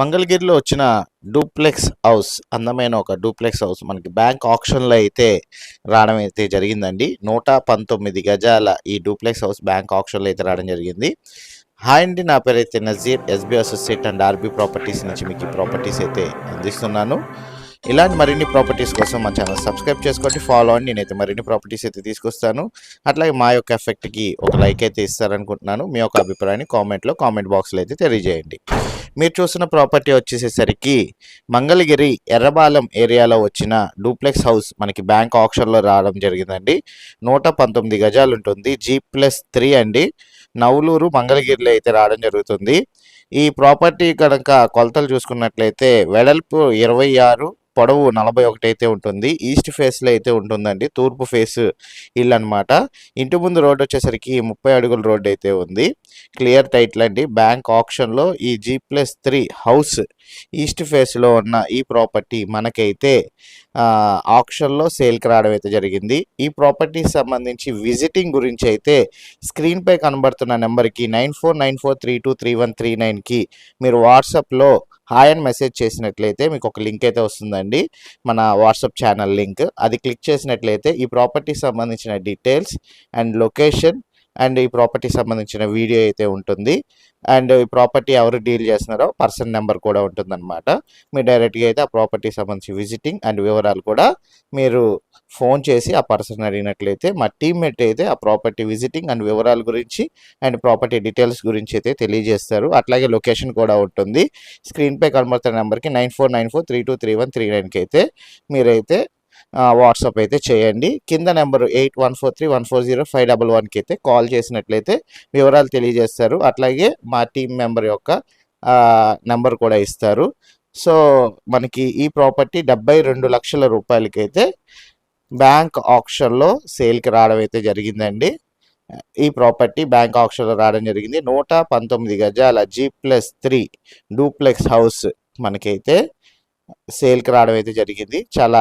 మంగళగిరిలో వచ్చిన duplex house, అందమైన ఒక డూప్లెక్స్ హౌస్ మనకి బ్యాంక్ ఆక్షన్లో అయితే రావడం అయితే జరిగిందండి. 119 గజాల ఈ డూప్లెక్స్ హౌస్ బ్యాంక్ ఆక్షన్లో అయితే రావడం జరిగింది. హాయ్ అండి, నా పేరైతే Nazir, SB associate and RB properties నుంచి మీకు ఈ ప్రాపర్టీస్ అయితే అందిస్తున్నాను. ఇలాంటి మరిన్ని ప్రాపర్టీస్ కోసం మా ఛానల్ సబ్స్క్రైబ్ చేసుకోండి, ఫాలో అండి. నేనైతే మరిన్ని ప్రాపర్టీస్ అయితే తీసుకొస్తాను. అట్లాగే మా యొక్క ఎఫెక్ట్కి ఒక లైక్ అయితే ఇస్తారనుకుంటున్నాను. మీ యొక్క అభిప్రాయాన్ని కామెంట్ బాక్స్లో అయితే తెలియజేయండి. మీరు చూస్తున్న ప్రాపర్టీ వచ్చేసేసరికి మంగళగిరి ఎర్రబాలెం ఏరియాలో వచ్చిన డూప్లెక్స్ హౌస్ మనకి బ్యాంక్ ఆక్షన్లో రావడం జరిగిందండి. 119 గజాలు ఉంటుంది, G+3 అండి. నవలూరు మంగళగిరిలో అయితే రావడం జరుగుతుంది. ఈ ప్రాపర్టీ కనుక కొలతలు చూసుకున్నట్లయితే వెడల్పు 26, పొడవు 41 అయితే ఉంటుంది. ఈస్ట్ ఫేస్లో అయితే ఉంటుందండి, తూర్పు ఫేస్ ఇల్లు అనమాట. ఇంటి ముందు రోడ్డు వచ్చేసరికి 30 అడుగుల రోడ్డు అయితే ఉంది. క్లియర్ టైటిల్ అండి. బ్యాంక్ ఆక్షన్లో ఈ G+3 హౌస్ ఈస్ట్ ఫేస్లో ఉన్న ఈ ప్రాపర్టీ మనకైతే ఆక్షన్లో సేల్కి రావడం అయితే జరిగింది. ఈ ప్రాపర్టీకి సంబంధించి విజిటింగ్ గురించి అయితే స్క్రీన్పై కనబడుతున్న నెంబర్కి 9494323139కి మీరు వాట్సాప్లో హాయ్ అని మెసేజ్ చేసినట్లయితే మీకు ఒక లింక్ అయితే వస్తుందండి, మన వాట్సాప్ ఛానల్ లింక్. అది క్లిక్ చేసినట్లయితే ఈ ప్రాపర్టీకి సంబంధించిన డీటెయిల్స్ అండ్ లొకేషన్ అండ్ ఈ ప్రాపర్టీ సంబంధించిన వీడియో అయితే ఉంటుంది. అండ్ ఈ ప్రాపర్టీ ఎవరు డీల్ చేస్తున్నారో పర్సన్ నెంబర్ కూడా ఉంటుందన్నమాట. మీరు డైరెక్ట్గా అయితే ఆ ప్రాపర్టీ సంబంధించి విజిటింగ్ అండ్ వివరాలు కూడా మీరు ఫోన్ చేసి ఆ పర్సన్ అడిగినట్లయితే మా టీమ్మేట్ అయితే ఆ ప్రాపర్టీ విజిటింగ్ అండ్ వివరాల గురించి అండ్ ప్రాపర్టీ డీటెయిల్స్ గురించి అయితే తెలియజేస్తారు. అట్లాగే లొకేషన్ కూడా ఉంటుంది. స్క్రీన్పై కనబడుతున్న నెంబర్కి 9494323139కి అయితే మీరైతే వాట్సాప్ అయితే చేయండి. కింద నెంబరు 8143140511కి అయితే కాల్ చేసినట్లయితే వివరాలు తెలియజేస్తారు. అట్లాగే మా టీం మెంబర్ యొక్క నెంబర్ కూడా ఇస్తారు. సో మనకి ఈ ప్రాపర్టీ 72 లక్షల రూపాయలకైతే బ్యాంక్ ఆక్షన్లో సేల్కి రావడం అయితే జరిగిందండి. ఈ ప్రాపర్టీ బ్యాంక్ ఆక్షన్లో రావడం జరిగింది. 119 గజాల G+3 డూప్లెక్స్ హౌస్ మనకైతే సేల్కి రావడం అయితే జరిగింది. చాలా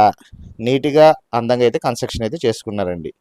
నీట్గా అందంగా అయితే కన్స్ట్రక్షన్ అయితే చేసుకున్నారండి.